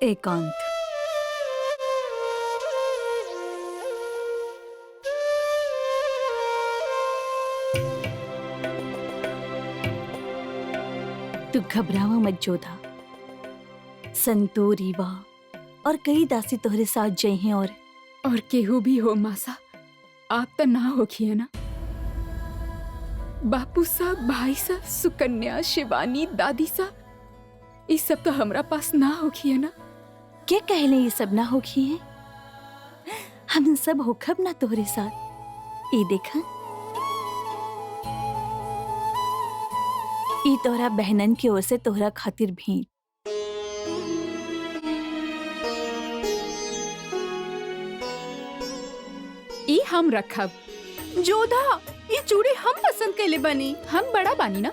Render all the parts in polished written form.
एकांत। तू घबरावा मत जोधा। संतो, रीवा और कई दासी तोहरे साथ जय हैं और केहू भी हो मासा, आप तो ना होखिए ना। बापू साहब, भाई साहब, सुकन्या, शिवानी, दादी साहब, ये सब तो हमरा पास ना होखिए ना। क्या कहले ये सब ना होखी है? हम सब होखब ना तोहरे साथ। ये देखा, ये तोहरा बहनन की ओर से तोहरा खातिर भेंट। ये हम रखब। जोधा, ये चूड़ी हम पसंद कैले बनी। हम बड़ा बानी ना,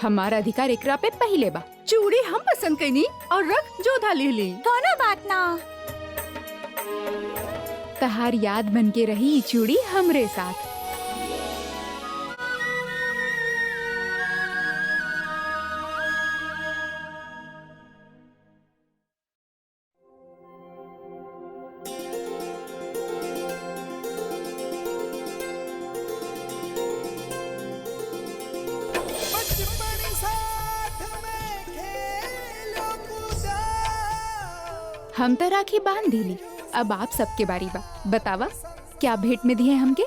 हमारा अधिकार एकरा पे पहले बा। चूड़ी हम पसंद कैनी और रख जोधा ले ली। कोनो बात ना। तहार याद बन के रही ये चूड़ी हमरे साथ। हम तो राखी बांध दिली, अब आप सबके बारी बा। बतावा क्या भेंट में दिए हमके?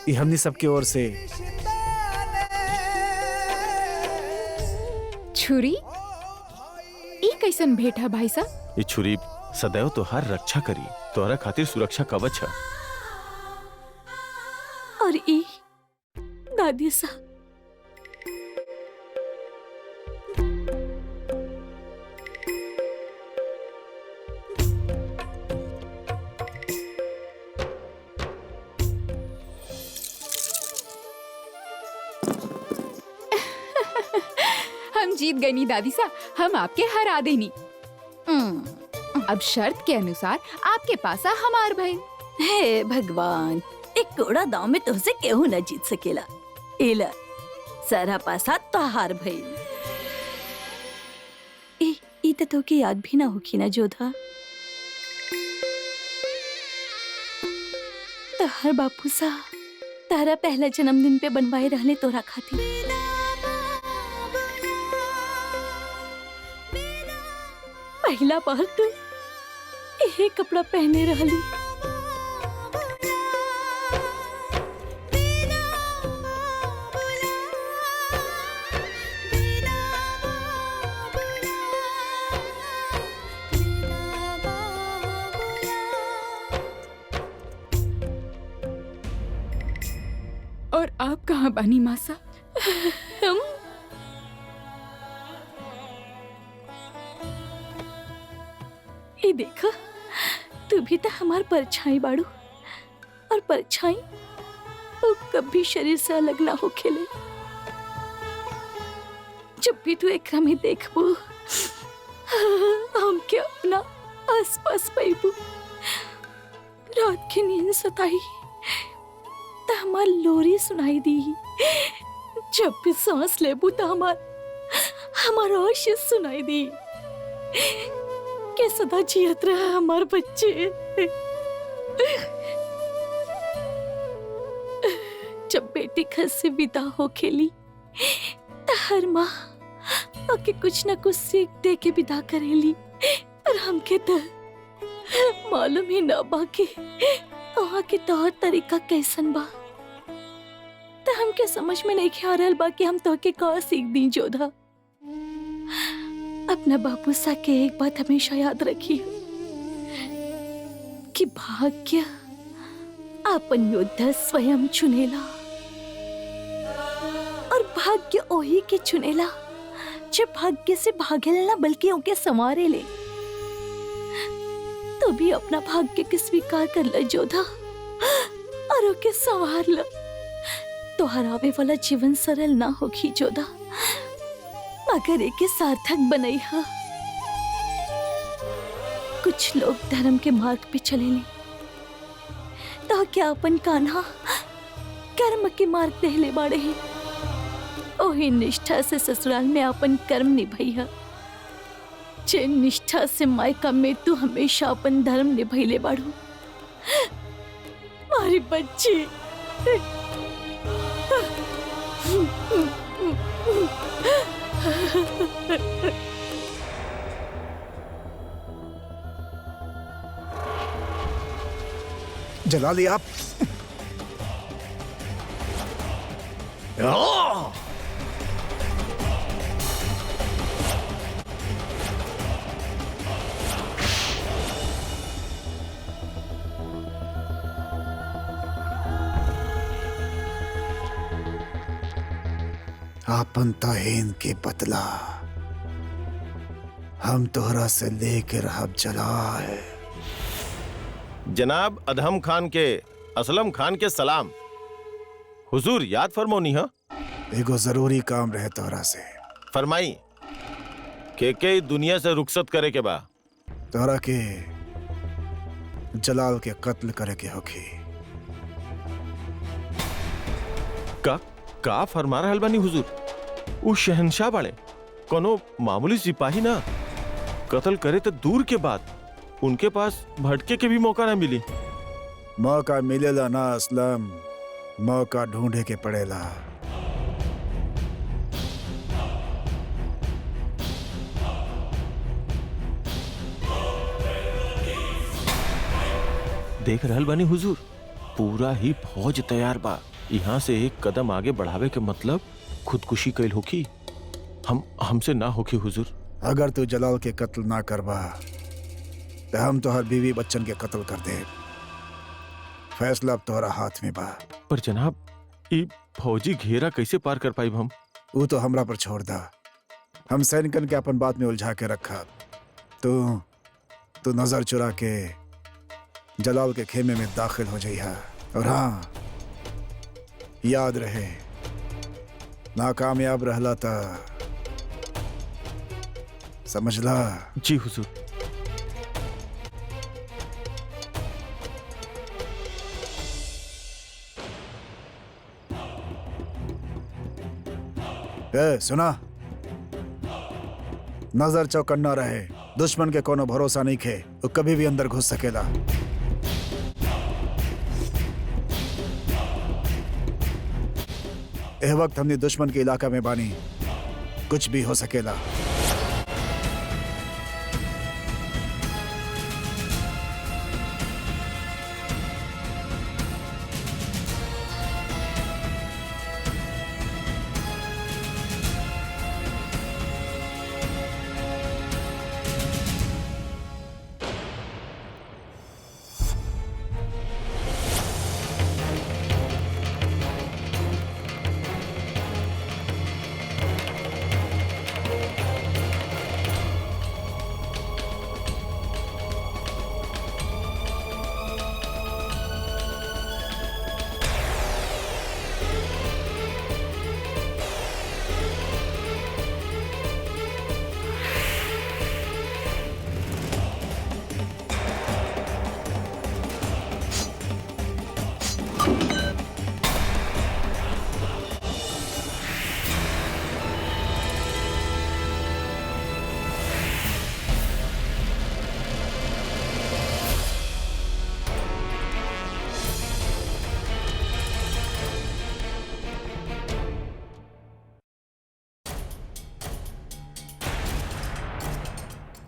ये हमने सबके ओर से छुरी। ई कैसन भेंट है भाई साहब? ये छुरी सदैव तोहार रक्षा करी, तोहरा खातिर सुरक्षा कवच है। और ई दादी साहब, हम जीत गए नी दादी साहब, हम आपके हरा देनी। अब शर्त के अनुसार आपके पास हमार भाई। हे भगवान, एक कोड़ा दाव में तुझसे केहू न जीत सकेला। एला सारा पासा तोहार भई। ई तो तोके याद भी ना होखी ना जोधा। तोहार बापू सा तारा पहला जन्मदिन पे बनवाए रहले तोरा खातिर। पहला बार तू यही कपड़ा पहने रहली। और आप कहाँ बानी मासा? हम ये देखा, तू भी तो हमार परछाई बाड़ू, और परछाई वो कभी शरीर से अलग ना हो खेले। जब भी तू एकरा में देखबो, हम क्या अपना आस पास पाइबू। रात की नींद सताई तो हमार लोरी सुनाई दी। जब भी सांस लेबू तो हमार आशीष सुनाई दी के सदा जियत रहा हमार बच्चे। जब बेटी घर से विदा हो खेली तो हर माँ आके कुछ न कुछ सीख दे के विदा करेली, और हमके तो मालूम ही ना बाकी वहाँ के तौर तरीका कैसन बा। तो हमके समझ में नहीं आ रहल बा कि हम तो के का सीख दी जोधा। अपना बापू सा के एक बात हमेशा याद रखी कि भाग्य अपन योद्धा स्वयं चुनेला, और भाग्य ओही के चुनेला जो भाग्य से भागेला ना, बल्कि उनके संवारे ले। तो भी अपना भाग्य के स्वीकार कर ले जोधा, और उनके संवार ल। तो हरावे वाला जीवन सरल ना होगी जोधा, मगर एक सार्थक बनई हा। कुछ लोग धर्म के मार्ग पे चले ले, तो क्या अपन कान्हा कर्म के मार्ग देहले बाड़े हैं। ओही निष्ठा से ससुराल में अपन कर्म निभैया। जे निष्ठा से मायका में तू हमेशा अपन धर्म निभैले बाड़ू। मारी बच्ची जला लिया आप। आपन ताहीन के बदला हम तोहरा से लेकर अब जला है। जनाब अदहम खान के असलम खान के सलाम। हुजूर याद फरमोनी हा? एगो जरूरी काम रहे तोहरा से। फरमाई के दुनिया से रुखसत करे के बा। तोहरा के जलाल के कत्ल करे के होखी। का फरमा रहल बानी हुजूर? वो शहंशाह बाड़े, कोनो मामूली सिपाही ना। कत्ल करे तो दूर के बात, उनके पास भटके के भी मौका ना मिली। मौका मिलेला ना असलम, मौका ढूंढे के पड़ेला। देख रहल बानी हुजूर, पूरा ही फौज तैयार बा। यहाँ से एक कदम आगे बढ़ावे के मतलब खुदकुशी कैल होखी। हमसे ना होखी हुजूर। अगर तू जलाल के कत्ल ना करबा तो हम तोहर बीवी बच्चन के कत्ल कर दे। फैसला अब तोहरा हाथ में बा। पर जनाब, ई फौजी घेरा कैसे पार कर पाइब हम? वो तो हमरा पर छोड़ दा। हम सैनिकन के अपन बात में उलझा के रखा। तू नजर चुरा के जलाल के खेमे में दाखिल हो जाइहा। और हाँ, याद रहे, नाकामयाब रहला था, समझला? जी हुजूर। सुना, नजर चौकन्ना रहे। दुश्मन के कोनो भरोसा नहीं खे, वो कभी भी अंदर घुस सकेला। एह वक्त हमने दुश्मन के इलाका में बानी, कुछ भी हो सकेला।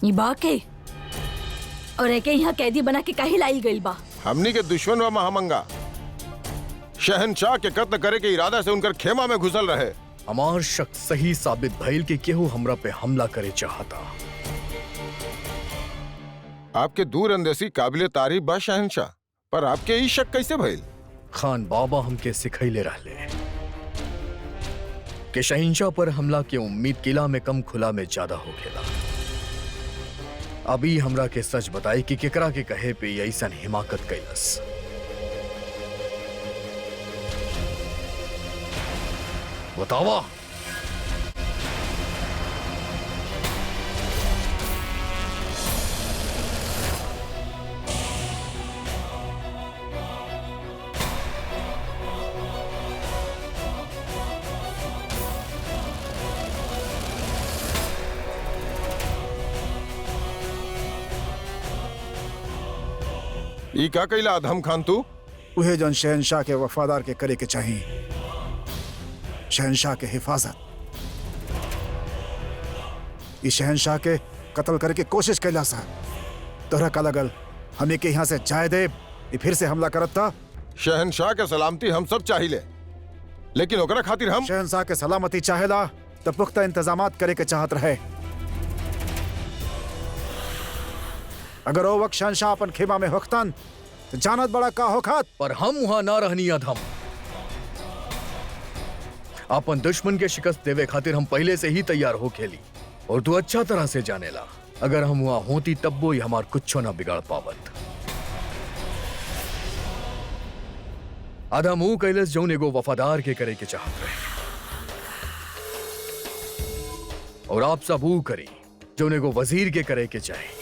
ये बाके और एके यहाँ कैदी बना के काहे लाई गइल बा? हमनी के दुश्मन व महामंगा शहनशाह के कत्ल करे के इरादा से उनकर खेमा में घुसल रहे। हमार शक सही साबित भइल कि केहू हमरा पे हमला करे चाहता। आपके दूर अंदेशी काबिले तारीफ बा शहनशाह, पर आपके ई शक कैसे भइल? खान बाबा हमके सिखैले रहले कि शहनशाह पर हमला के उम्मीद किला में कम खुला में ज्यादा होखेला। अभी हमरा के सच बताई कि केकरा के कहे पे ऐसन हिमाकत कैलस। बतावा। ई का कैला अधम खान तू? उहे जन शहनशाह के वफादार के करे के चाहिए, शहनशाह के हिफाजत। इस शहनशाह के कत्ल करे के कोशिश कैला सा तोहरा का लगल हमें के यहाँ से जाए दे ये फिर से हमला करत था। शहनशाह के सलामती हम सब चाहिए, लेकिन ओकरा खातिर हम शहनशाह के सलामती चाहेला तो पुख्ता इंतजामात करे के चाहत रहे। अगर वो वक्त शहनशाह अपन खेमा में होखतन तो जानत बड़ा का होखत। पर हम वहां ना रहनी अधम। अपन दुश्मन के शिकस्त देवे खातिर हम पहले से ही तैयार हो खेली, और तू अच्छा तरह से जानेला अगर हम वहां होती तब वो ही हमार कुछो ना बिगाड़ पावत। अधम ऊ कैलस जौन एगो वफादार के करे के चाहत रहे, और आप सब ऊ करी जौन एगो वजीर के करे के चाहे।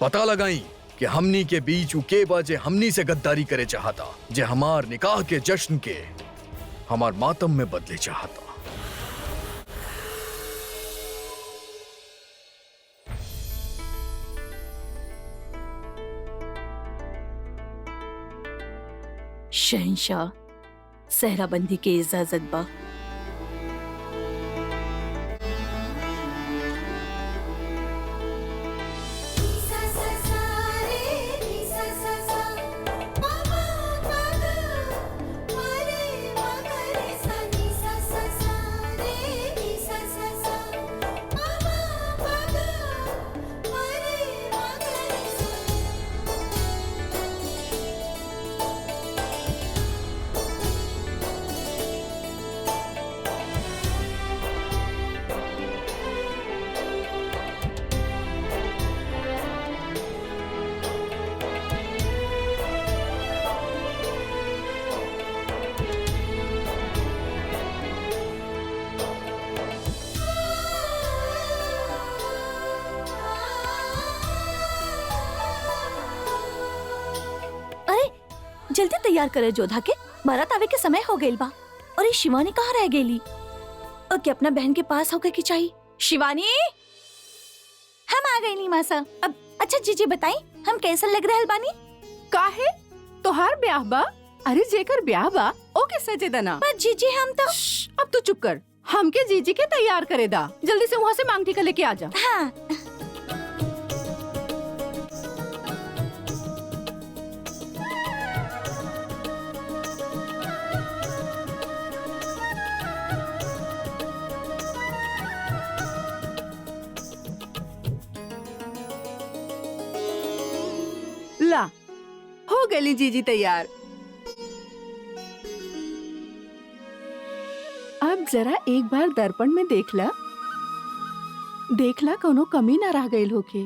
पता लगाई कि हमनी के बीच ऊ के बाजे हमनी से गद्दारी करे चाहता, जे हमार निकाह के जश्न के हमार मातम में बदले चाहता। शहनशाह सहराबंदी के इजाजत बा। जल्दी तैयार करे जोधा के, बारात आवे के समय हो गइल बा। और ये शिवानी कहाँ रह गई? और क्या अपना बहन के पास होके की चाहिए? शिवानी, हम आ गई नी मासा। अब अच्छा जीजी बताई हम कैसा लग रहल बानी? काहे तोहार ब्याह बा? अरे जेकर ब्याह बा ओके सजे दना। पर जीजी हम तो अब तू चुप कर, हमके जीजी के तैयार करे दा। जल्दी से वहाँ से मांग टीका लेके आ जा। हाँ। ला हो गई जीजी तैयार। अब जरा एक बार दर्पण में देख ला कोनो कमी ना रह गई होके।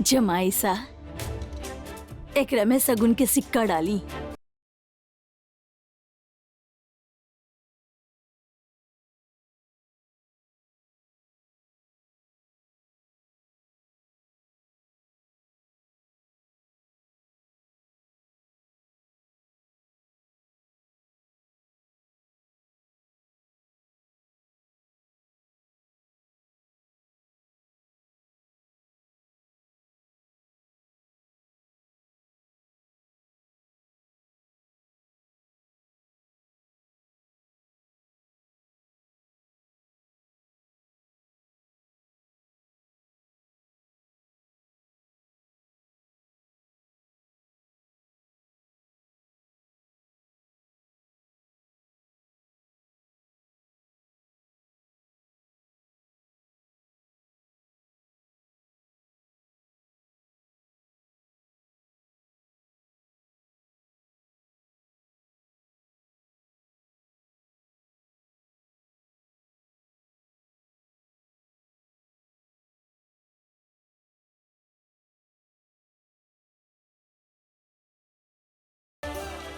जमाई सा एकरा में सगुन के सिक्का डाली।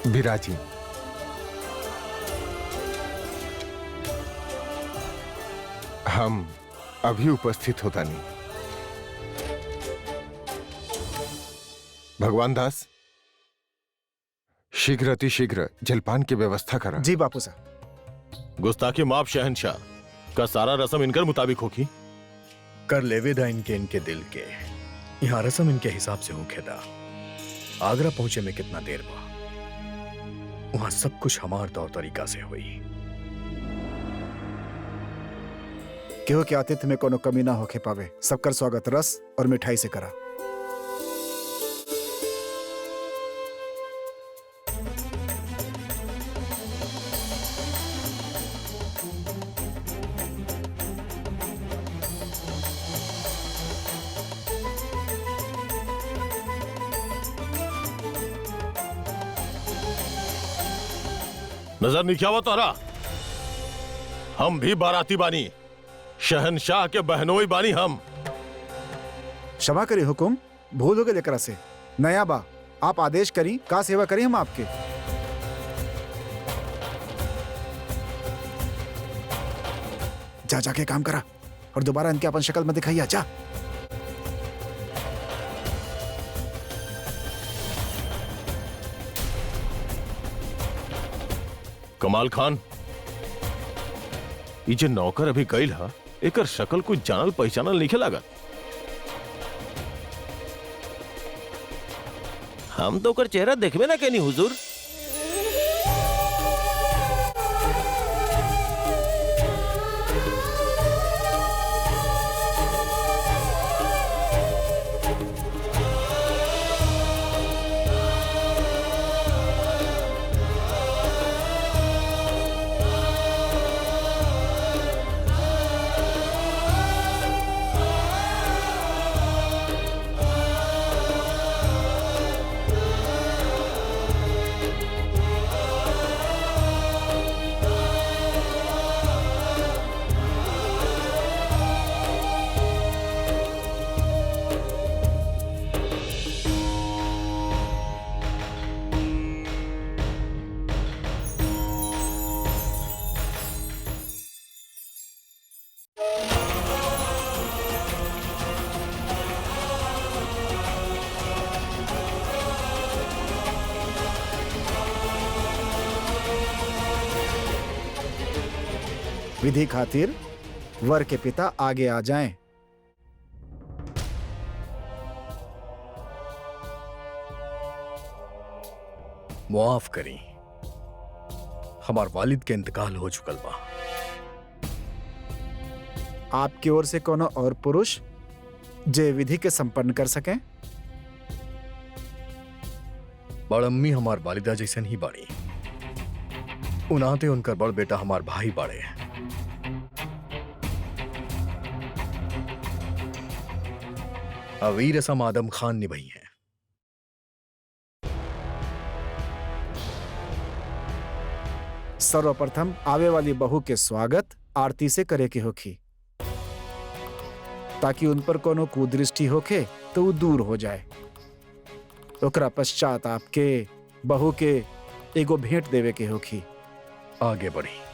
बिराजी, हम अभी उपस्थित होता नहीं। भगवान दास, शीघ्र अतिशीघ्र जलपान की व्यवस्था करा। जी बापू साहब। गुस्ताखी माफ शहनशाह का सारा रस्म इनकर मुताबिक होगी। कर लेवेदा इनके दिल के, यहाँ रस्म इनके हिसाब से होखेदा। आगरा पहुंचे में कितना देर बा, वहां सब कुछ हमार तौर तरीका से हुई। केहू के आतिथ्य में कोनो कमी ना होके पावे। सबकर स्वागत रस और मिठाई से करा। नजर नहीं क्या हुआ तारा? हम भी बाराती बानी, शहनशाह के बहनोई बानी हम। क्षमा करी हुकुम, भूल हो गए लेकर से। नया बा, आप आदेश करी, का सेवा करी हम आपके। जा जाके काम करा और दोबारा इनके अपन शक्ल में दिखाइया। जा। कमाल खान, ये जो नौकर अभी गईल हा, एकर शक्ल कुछ जानल पहचानल नहीं लागत। हम तो ओकर चेहरा देखबे ना कहनी हुजूर। विधि खातिर वर के पिता आगे आ जाएं। मुआफ करी, हमार वालिद के इंतकाल हो चुकल बा। आपकी ओर से कोनो और पुरुष जे विधि के संपन्न कर सकें? बड़ अम्मी हमार वालिदा जैसन ही बाड़ी, उनाते उनकर बड़ बेटा हमार भाई बाड़े। अवीर रसम आदम खान निभाई है। सर्वप्रथम आवे वाली बहू के स्वागत आरती से करे की होखी। ताकि उन पर कोनो कुदृष्टि होखे तो वो दूर हो जाए। ओकरा पश्चात आपके बहू के एगो भेंट देवे के होखी। आगे बढ़ी।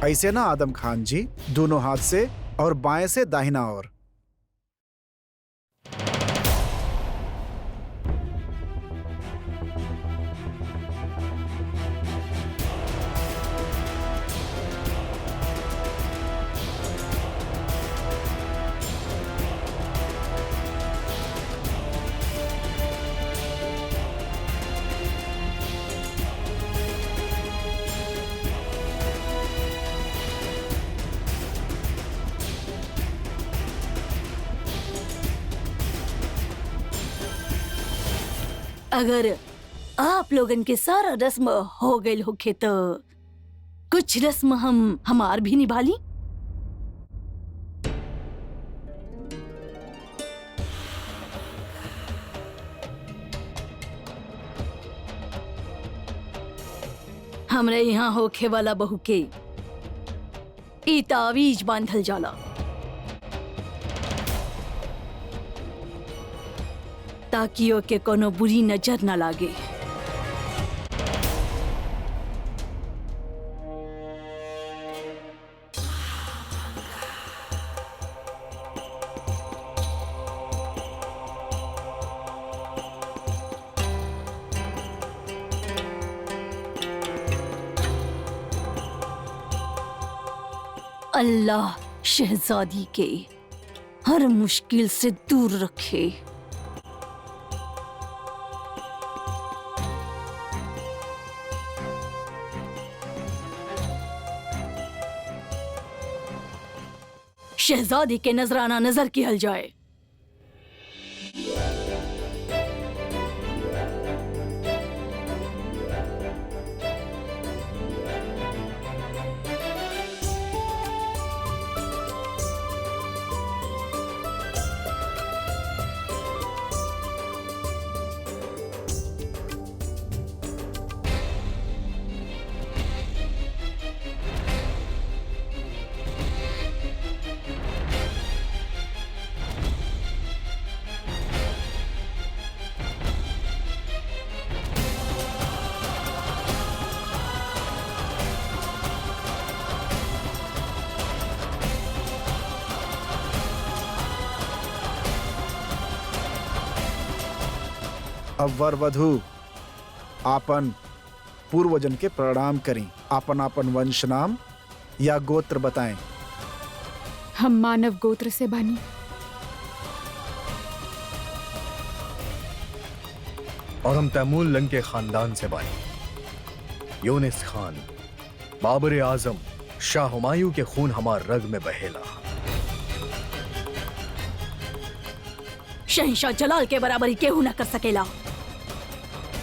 ऐसे ना आदम खान जी, दोनों हाथ से और बाएं से दाहिना ओर। अगर आप लोगन के सारा रस्म हो गई होखे तो कुछ रस्म हम हमार भी निभा ली। हमरे यहाँ होखे वाला बहू के ई तावीज बांधल जाला, ताकि ओके कोनो बुरी नजर न लागे। अल्लाह शहजादी के हर मुश्किल से दूर रखे। शहजादी के नजराना नजर किहल जाए। अब वर वधु आपन पूर्वजन के प्रणाम करी। आपन आपन वंश नाम या गोत्र बताएं। हम मानव गोत्र से बानी। और हम तैमूर लंग के खानदान से बानी। यूनिस खान, बाबर आजम, शाह हुमायूं के खून हमार रग में बहेला। शहंशाह जलाल के बराबरी केहू न कर सकेला।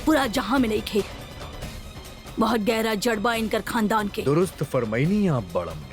पूरा जहां में नहीं खे। बहुत गहरा जड़बा इनकर खानदान के। दुरुस्त फरमाइनी आप बड़म में।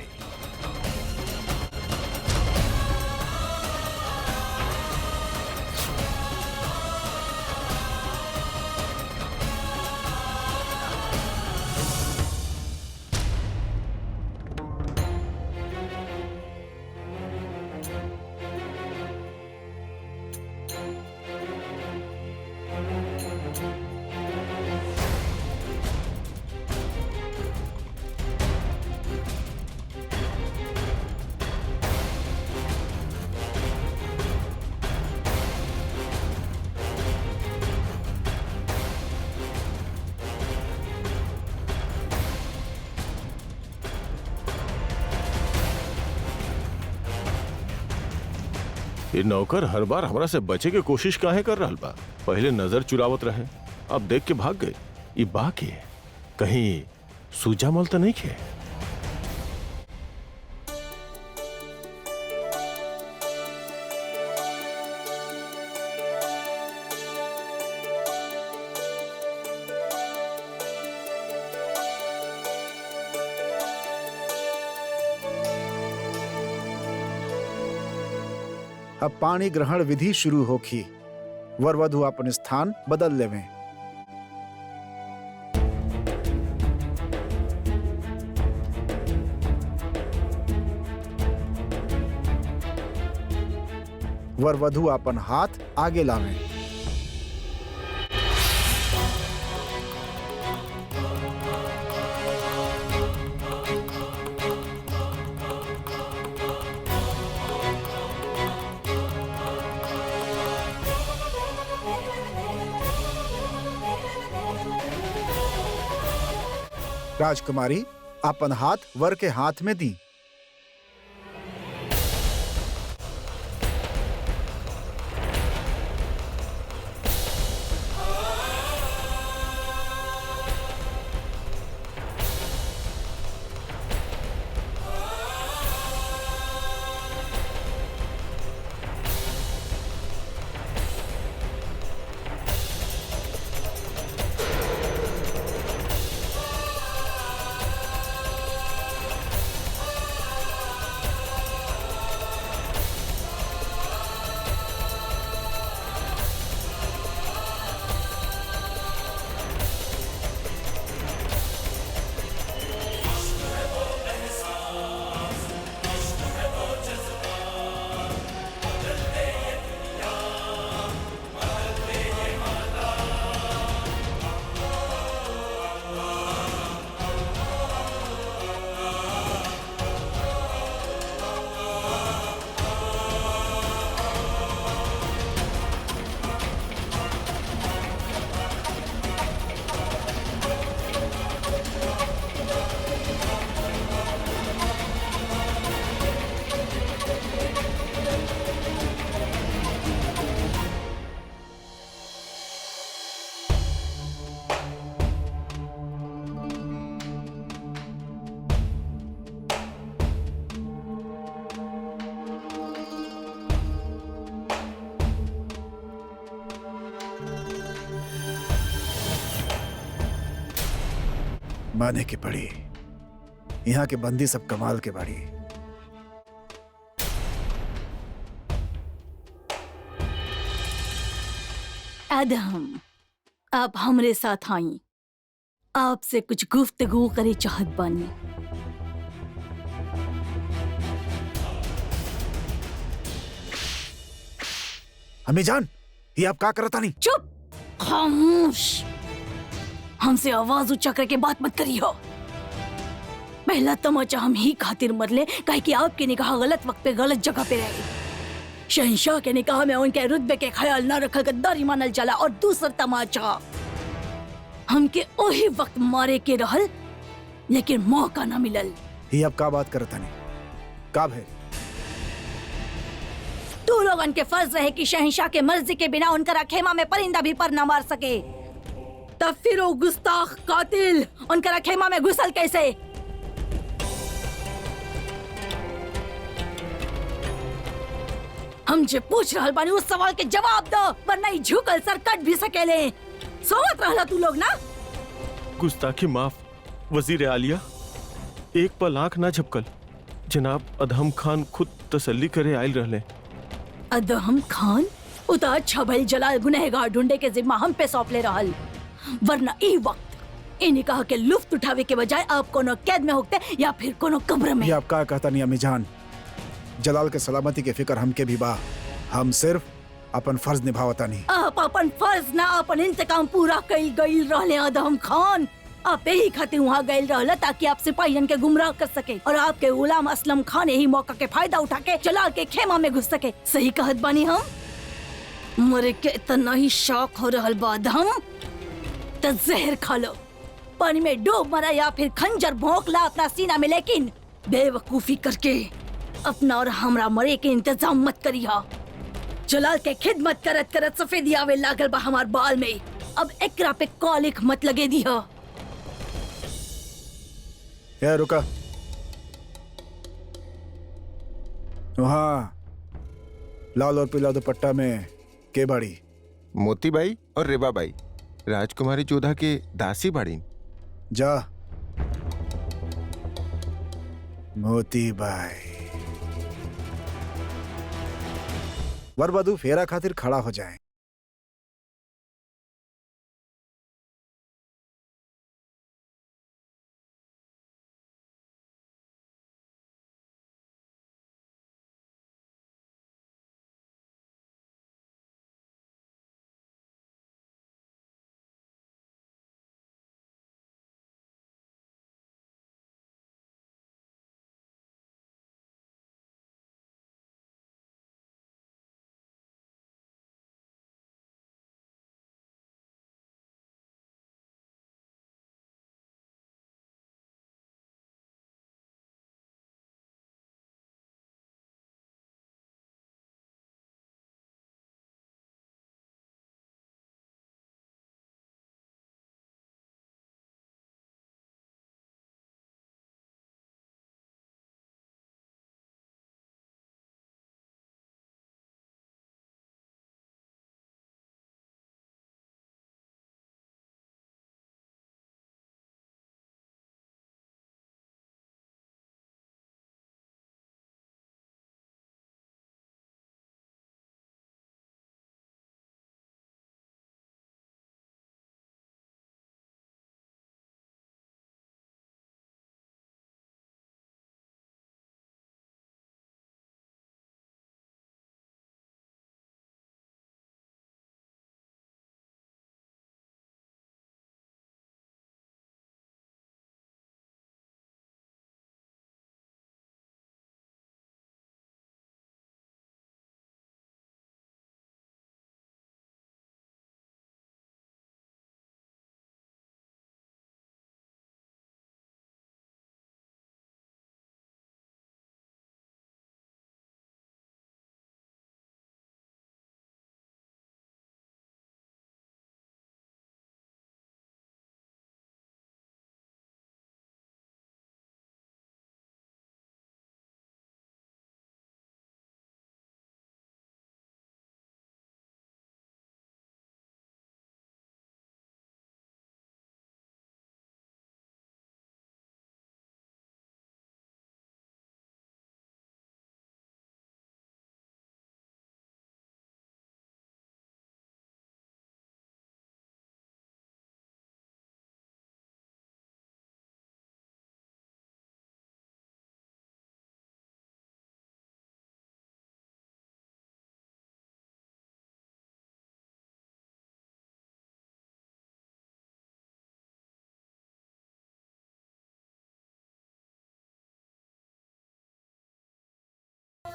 ये नौकर हर बार हमरा से बचे के कोशिश काहे कर रहा बा? पहले नजर चुरावत रहे, अब देख के भाग गए। ये बा के कहीं सूजा मल तो नहीं खे? अब पानी ग्रहण विधि शुरू होखी। वर वधु अपन स्थान बदल लेवें। वर वधु अपन हाथ आगे लावें। राजकुमारी अपन हाथ वर के हाथ में दी। माने की पड़ी, यहाँ के बंदी सब कमाल के बाड़ी। अदहम, आप हमरे साथ आई, आपसे कुछ गुफ्तगू करे चाहत बानी। अम्मी जान, ये आप का करता नहीं? चुप, खामोश। हमसे आवाज ऊंचा करके बात मत करियो। पहला तमाचा हम ही खातिर मरले काहे कि आपके निकाह गलत वक्त पे गलत जगह पे रहे। शहंशाह के निकाह में उनके रुतबे के ख्याल न रखल गद्दारी मानल चला। और दूसरा तमाचा हमके वही वक्त मारे के रहल, लेकिन मौका न मिलल। ये आप का बात करता नहीं? काब है? तू लोगन के फर्ज रहे कि शहंशाह के मर्जी के बिना उनका खेमा में परिंदा भी पर न मार सके। तब फिर वो गुस्ताख कातिल उनका खेमा में घुसल कैसे? हम जे पूछ रहल बानी उस सवाल के जवाब दो, वरना ही झुकल सर कट भी सकेले। सोवत रहला तू लोग ना? गुस्ताखी माफ वजीर आलिया, एक पल आंख ना झपकल। जनाब अदहम खान खुद तसल्ली करे आयल रहले। अदहम खान उता अच्छा भइल जलाल गुनहगार ढूंढे के जिम्मा हम पे सौंप ले रहल, वरना ई वक्त इ निकाह के लुफ्त उठावे के बजाय आप कोनो कैद में होते या फिर कोनो कब्र में। ये आप का कहता नहीं अम्मी जान? जलाल के सलामती के फिक्र हमके भी बा। हम सिर्फ अपन फर्ज निभावता नहीं। आप अपन फर्ज ना अपन इंतकाम पूरा कइल गइल रहले अदहम खान। आप यही खातिर वहाँ गइल रहले ताकि आप सिपाहियन के गुमराह कर सके और आपके गुलाम असलम खान यही मौका के फायदा उठा के जलाल के खेमा में घुस सके। सही कहत बानी हम? मरे के इतना ही शौक हो रहल बा अदहम तो जहर खा लो, पानी में डूब मरा या फिर खंजर भोंक ला अपना सीना में, लेकिन बेवकूफी करके अपना और हमरा मरे के इंतजाम मत करिया। जलाल के खिदमत करत करत सफेदी आवे लागल बा हमार बाल में। अब एकरा पे कॉलिक मत लगे दिया। यार रुका, वहाँ लाल और पीला दुपट्टा में के बाड़ी? मोती बाई और रेबा बाई राजकुमारी जोधा के दासी बाड़ी। जा मोती बाई, वर वधु फेरा खातिर खड़ा हो जाए।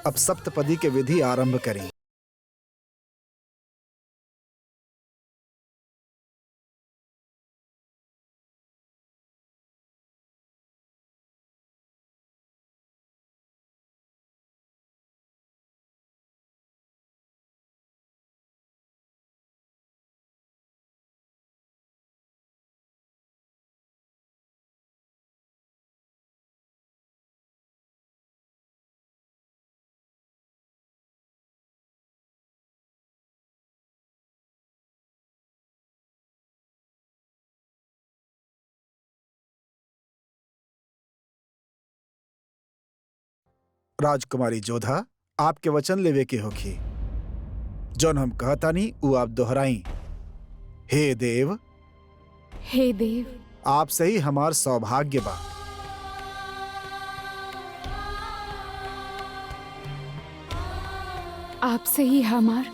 अब सप्तपदी के विधि आरंभ करें। राजकुमारी जोधा, आपके वचन लेवे के होखी। जौन हम कहता नहीं वो आप दोहराई। हे देव, हे देव, आपसे ही हमार सौभाग्य बा। आपसे ही हमार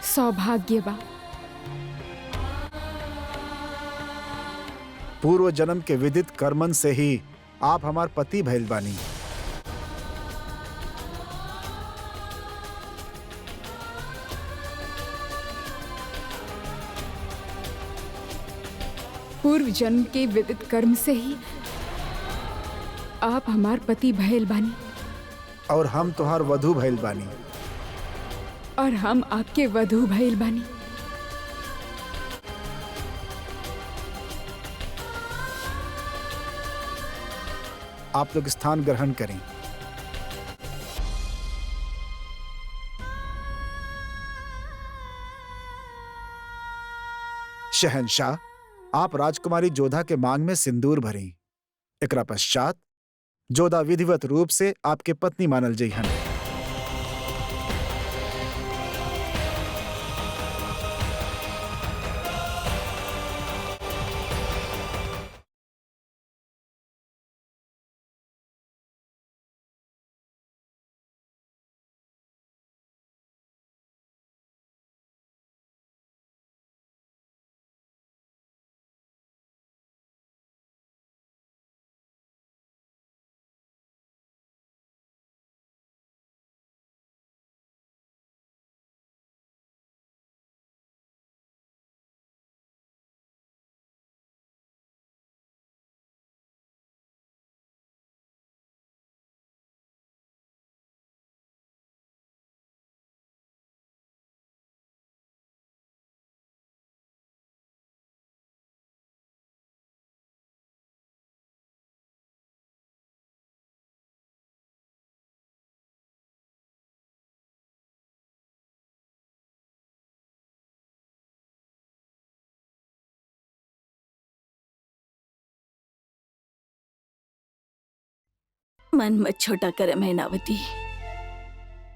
सौभाग्य बा। पूर्व जन्म के विदित कर्मन से ही आप हमार पति भइल बानी। पूर्व जन्म के विदित कर्म से ही आप हमार पति भइल बानी और हम तुहार वधु भइल बानी। और हम आपके वधु भइल बानी। आप लोग स्थान ग्रहण करें। शहंशाह, आप राजकुमारी जोधा के मांग में सिंदूर भरी। एकरा पश्चात जोधा विधिवत रूप से आपके पत्नी मानल जइहन। मन मत छोटा कर मैनावती।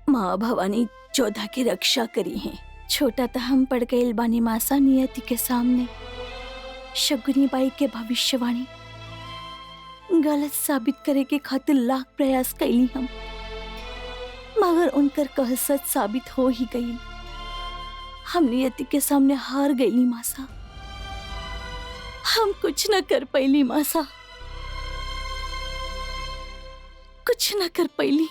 माँ भवानी जोधा की रक्षा करी है। छोटा तो हम पड़ गए बानी मासा नियति के सामने। शगुनी बाई के भविष्यवाणी गलत साबित करे के खातिर लाख प्रयास कैली हम, मगर उनकर कह सच साबित हो ही गई। हम नियति के सामने हार गईली मासा। हम कुछ न कर पैली मासा, कुछ न कर पैली।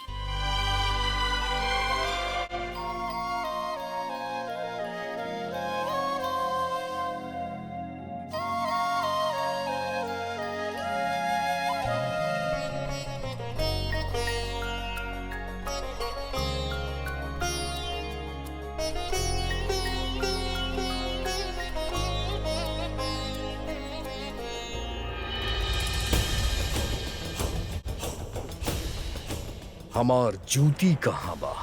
हमार जूती कहाँ बा?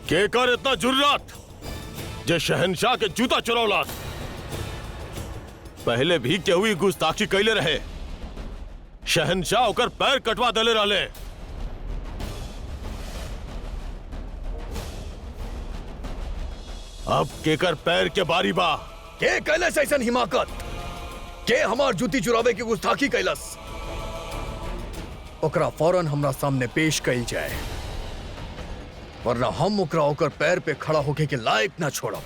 केकर इतना जुर्रत जे शहनशाह के जूता चुरौला? पहले भी केहू ही गुस्ताखी कैले रहे। शहनशाह ओकर पैर कटवा देले रहले। अब केकर पैर के बारी बा। के कैलस ऐसन हिमाकत? के हमार जूती चुरावे की गुस्ताखी कैलस? ओकरा फौरन हमरा सामने पेश कैल जाए, वरना हम ओकरा ओकर पैर पे खड़ा होके के लायक ना छोड़ब।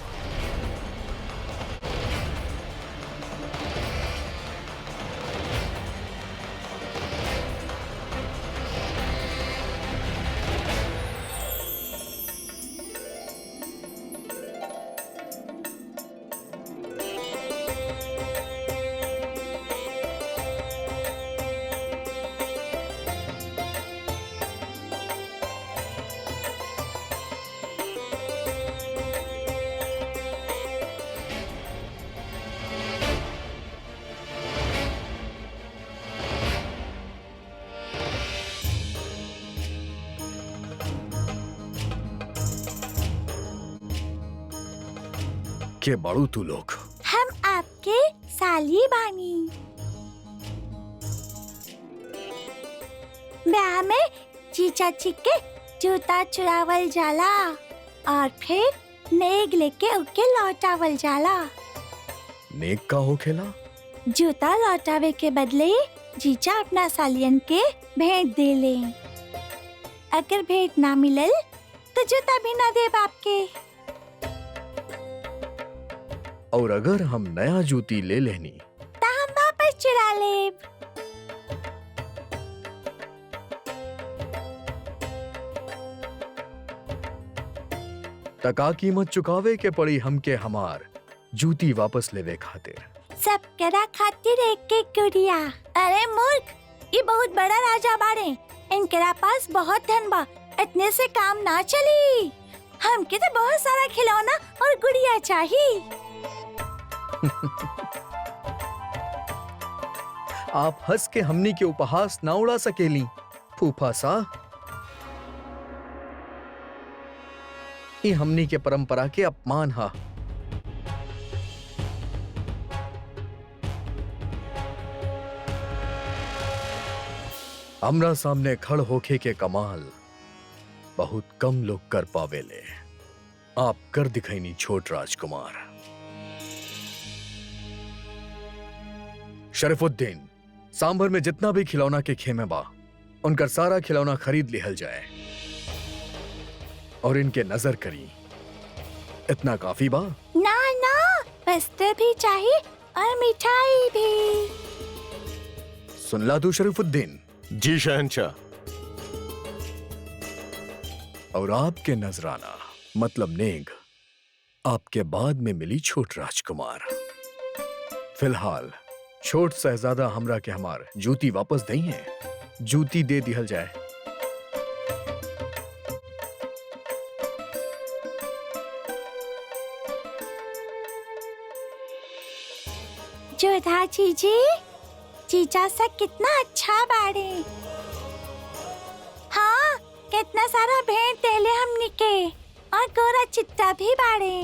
के बाड़ू तू लोग? हम आपके साली बानी। ब्याह में चीचा के जूता चुरावल जाला और फिर नेग लेके उके लौटावल जाला। नेक का हो खेला? जूता लौटावे के बदले जीजा अपना सालियन के भेंट दे ले। अगर भेंट ना मिलल तो जूता भी ना दे बाप के। और अगर हम नया जूती ले लेनी तो हम वापस चुरा लेब। तका कीमत चुकावे के पड़ी हमके हमार जूती वापस लेवे खातिर। सब करा खातिर एक एक गुड़िया। अरे मूर्ख, ये बहुत बड़ा राजा बाड़े, इनकरा पास बहुत धन बा, इतने से काम ना चली। हमके तो बहुत सारा खिलौना और गुड़िया चाहिए। आप हंस के हमनी के उपहास ना उड़ा सकेली फूफा सा। ये हमनी के परंपरा के अपमान हा। हमरा सामने खड़ होके के कमाल बहुत कम लोग कर पावेले। आप कर दिखैनी छोट राजकुमार। शरीफुद्दीन, सांभर में जितना भी खिलौना के खेमे बा उनका सारा खिलौना खरीद लिहल जाए और इनके नजर करी। इतना काफी बा? ना ना, वस्त्र भी चाहिए और मिठाई भी। सुनला तू शरीफुद्दीन? जी शहंशाह। और आपके नजराना मतलब नेग आपके बाद में मिली छोट राजकुमार। फिलहाल छोट शहजादा हमरा के हमार जूती वापस दई है। जूती दे दिहल जाए। जोधा जीजी, जीजा सा कितना अच्छा बाड़े। हाँ, कितना सारा भेंट देले हमनी के और गोरा चिट्टा भी बाड़े।